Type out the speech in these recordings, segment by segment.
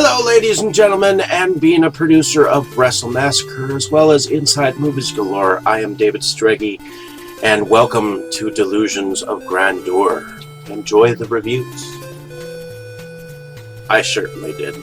Hello, ladies and gentlemen, and being a producer of Wrestle Massacre as well as Inside Movies Galore, I am David Streggy, and welcome to Delusions of Grandeur. Enjoy the reviews. I certainly did.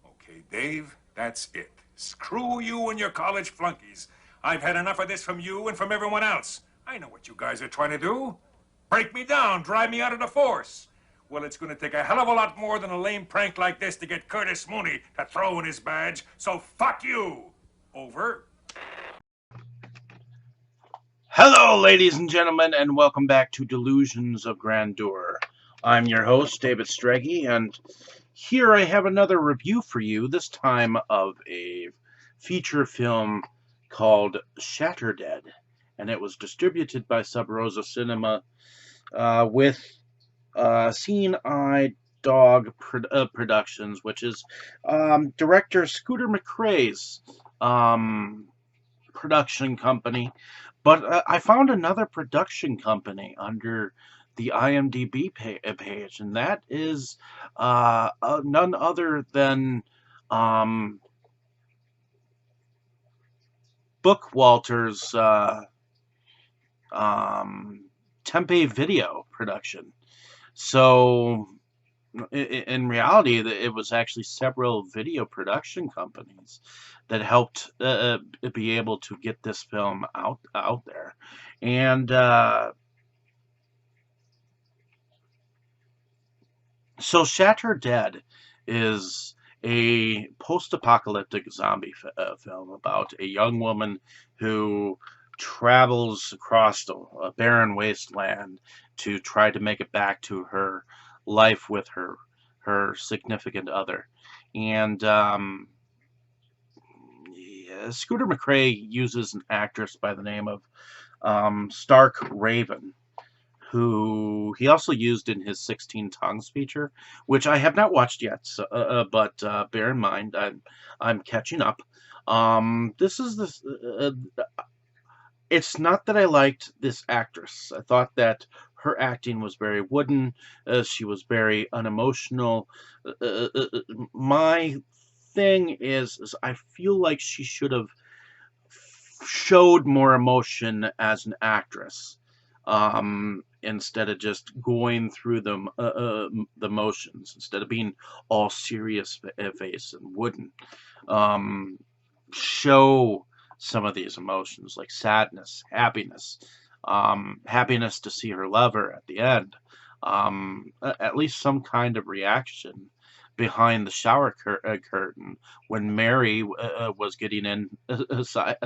Okay, Dave, that's it. Screw you and your college flunkies. I've had enough of this from you and from everyone else. I know what you guys are trying to do. Break me down, drive me out of the force. Well, it's going to take a hell of a lot more than a lame prank like this to get Curtis Mooney to throw in his badge, so fuck you. Over. Hello, ladies and gentlemen, and welcome back to Delusions of Grandeur. I'm your host, David Streggy, and here I have another review for you, this time of a feature film called Shatter Dead, and it was distributed by Sub Rosa Cinema with Seeing Eye Dog Productions, which is director Scooter McCrae's production company. But I found another production company under the IMDb page, and that is none other than Book Walter's Tempe Video production. So, in reality, it was actually several video production companies that helped be able to get this film out there. And so Shatter Dead is a post-apocalyptic zombie film about a young woman who travels across a barren wasteland to try to make it back to her life with her significant other. And Scooter McCrae uses an actress by the name of Stark Raven, who he also used in his 16 Tongues feature, which I have not watched yet, so, but bear in mind I'm catching up. It's not that I liked this actress. I thought that her acting was very wooden. She was very unemotional. My thing is I feel like she should have showed more emotion as an actress, instead of just going through the motions, instead of being all serious face and wooden. Show some of these emotions like sadness, happiness, happiness to see her lover at the end, at least some kind of reaction behind the shower curtain when Mary was getting in aside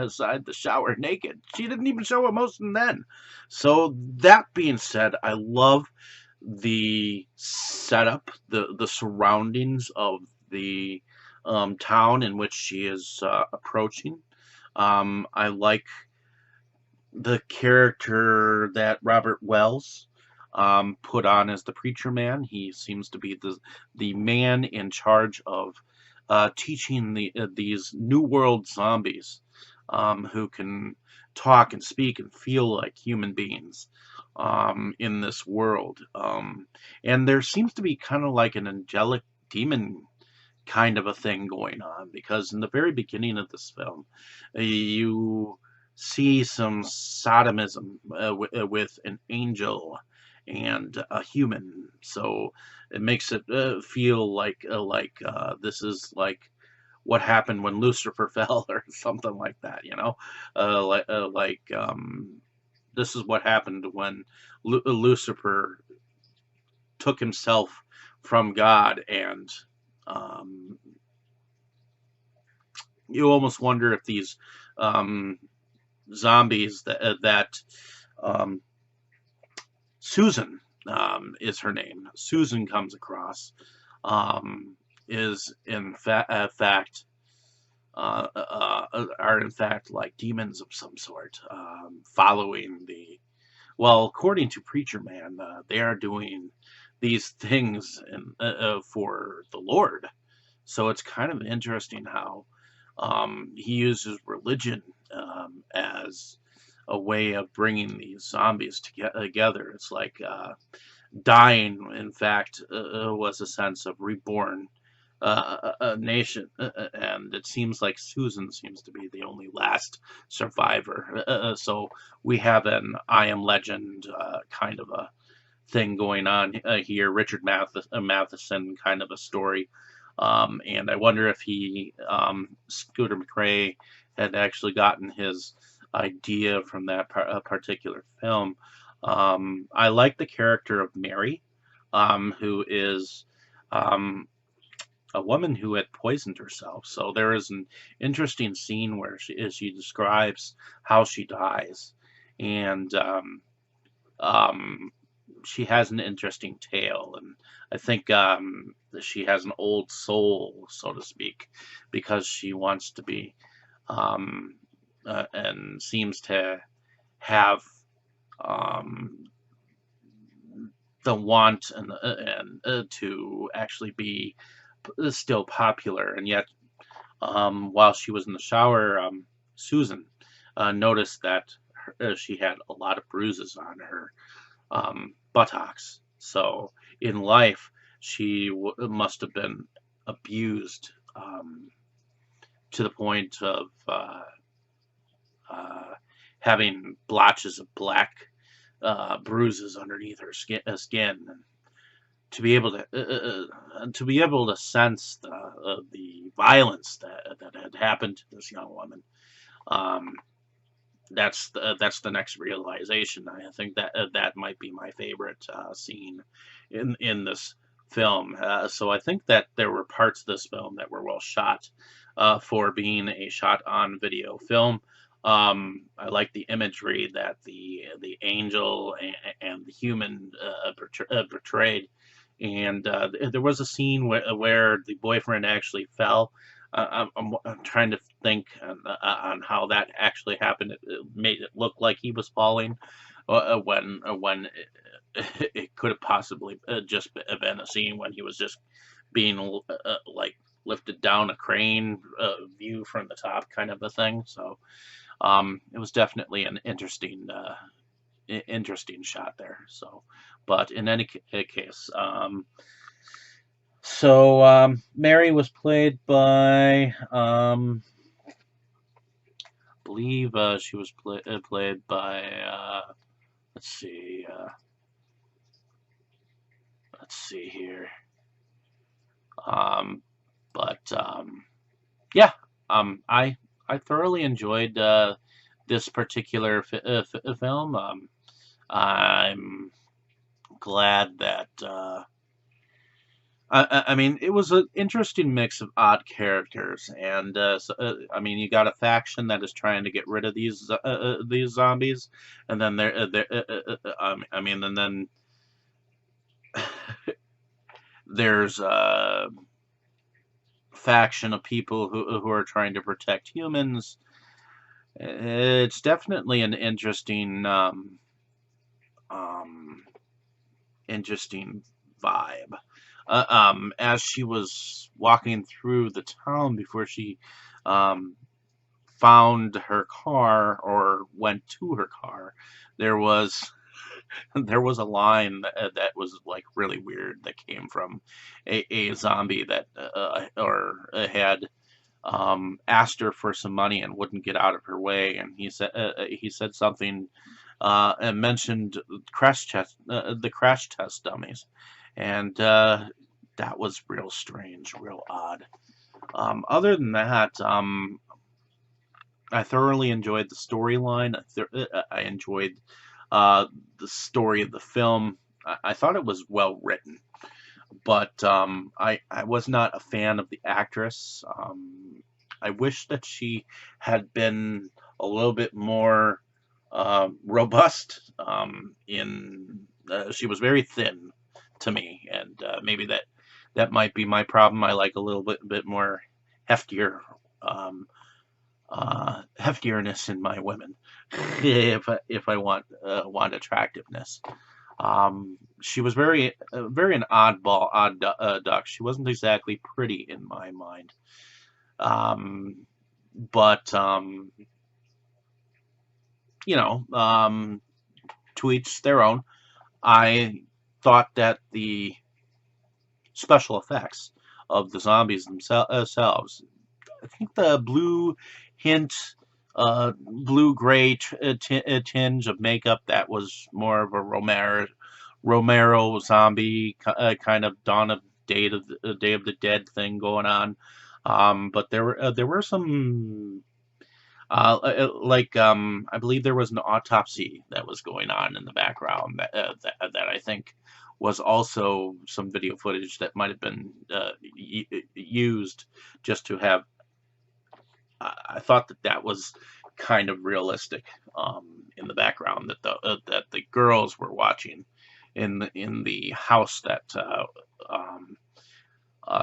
the shower naked. She didn't even show emotion then. So that being said, I love the setup, the surroundings of the town in which she is approaching. I like the character that Robert Wells put on as the preacher man. He seems to be the man in charge of teaching these New World zombies who can talk and speak and feel like human beings in this world. And there seems to be kind of like an angelic demon kind of a thing going on, because in the very beginning of this film, you see some sodomism with an angel and a human. So it makes it feel like this is like what happened when Lucifer fell or something like that, you know, like this is what happened when Lucifer took himself from God, and um, you almost wonder if these um, zombies that um, Susan is her name. Susan comes across um, is fact are in fact like demons of some sort, following the well, according to Preacher Man, they are doing these things for the Lord. So it's kind of interesting how he uses religion as a way of bringing these zombies together. It's like dying, in fact, was a sense of reborn a nation, and it seems like Susan seems to be the only last survivor. So we have an I Am Legend kind of a thing going on here. Richard Matheson kind of a story, and I wonder if Scooter McCrae, had actually gotten his idea from that particular film. I like the character of Mary, who is um, a woman who had poisoned herself. So there is an interesting scene where she describes how she dies, and um, she has an interesting tale, and I think she has an old soul, so to speak, because she wants to be um, and seems to have um, the want and to actually be still popular, and yet while she was in the shower, Susan noticed that she had a lot of bruises on her buttocks. So in life, she must have been abused to the point of uh, having blotches of black bruises underneath her skin. And to be able to sense the violence that had happened to this young woman. Um, that's the next realization. I think that that might be my favorite scene in this film. So I think that there were parts of this film that were well shot for being a shot on video film. I like the imagery that the angel and the human portrayed, and there was a scene where the boyfriend actually fell. I'm trying to think on how that actually happened. It made it look like he was falling when it could have possibly just been a scene when he was just being like lifted down a crane view from the top, kind of a thing. So it was definitely an interesting shot there. So, but in any case, Mary was played by, I believe she was played by, let's see, let's see here. Um, but yeah, I thoroughly enjoyed this particular film. I'm glad that. I mean, it was an interesting mix of odd characters, and I mean, you got a faction that is trying to get rid of these zombies, and then I mean, and then there's a faction of people who are trying to protect humans. It's definitely an um, interesting vibe. As she was walking through the town before she um, found her car or went to her car, there was there was a line that was like really weird that came from a zombie that or had asked her for some money and wouldn't get out of her way, and he said something and mentioned the crash test dummies, and that was real strange, real odd. Other than that, I thoroughly enjoyed the storyline. I enjoyed the story of the film. I thought it was well written, but I was not a fan of the actress. I wish that she had been a little bit more robust. She was very thin to me, and maybe that might be my problem. I like a little bit more heftier heftierness in my women if I want attractiveness. She was very an odd duck. She wasn't exactly pretty in my mind. But you know, to each their own. I thought that the special effects of the zombies themselves, I think the hint, blue gray tinge of makeup, that was more of a Romero zombie kind of Dawn of Day of the Dead thing going on. But there were some I believe there was an autopsy that was going on in the background that I think was also some video footage that might have been used just to have. I thought that was kind of realistic in the background that the girls were watching in the house that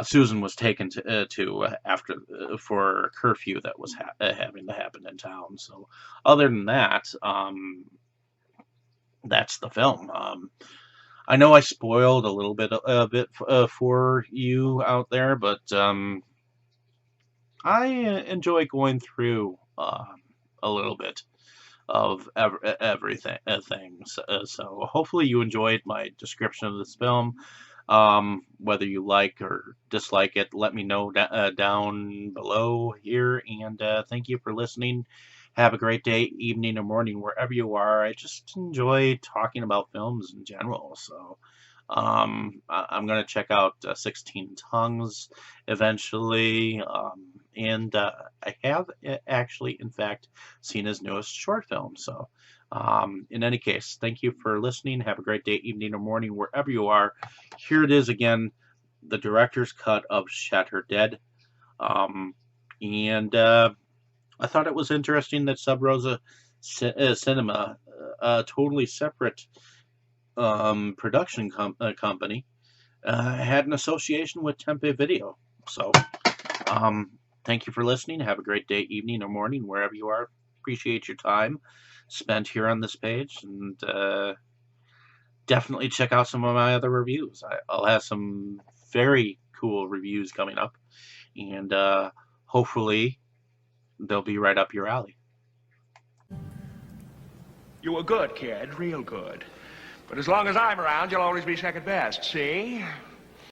Susan was taken to after for a curfew that was having to happen in town. So, other than that, that's the film. I know I spoiled a little bit for you out there, but I enjoy going through a little bit of everything things. So hopefully you enjoyed my description of this film. Whether you like or dislike it, let me know down below here. And thank you for listening. Have a great day, evening, or morning, wherever you are. I just enjoy talking about films in general. So I'm going to check out 16 Tongues eventually. And I have actually, in fact, seen his newest short film. So, in any case, thank you for listening. Have a great day, evening, or morning, wherever you are. Here it is again, the director's cut of Shatter Dead. And I thought it was interesting that Sub Rosa Cinema, a totally separate production company, had an association with Tempe Video. So, thank you for listening. Have a great day, evening, or morning, wherever you are. Appreciate your time spent here on this page, and definitely check out some of my other reviews. I'll have some very cool reviews coming up, and hopefully they'll be right up your alley. You were good, kid, real good. But as long as I'm around, you'll always be second best, see?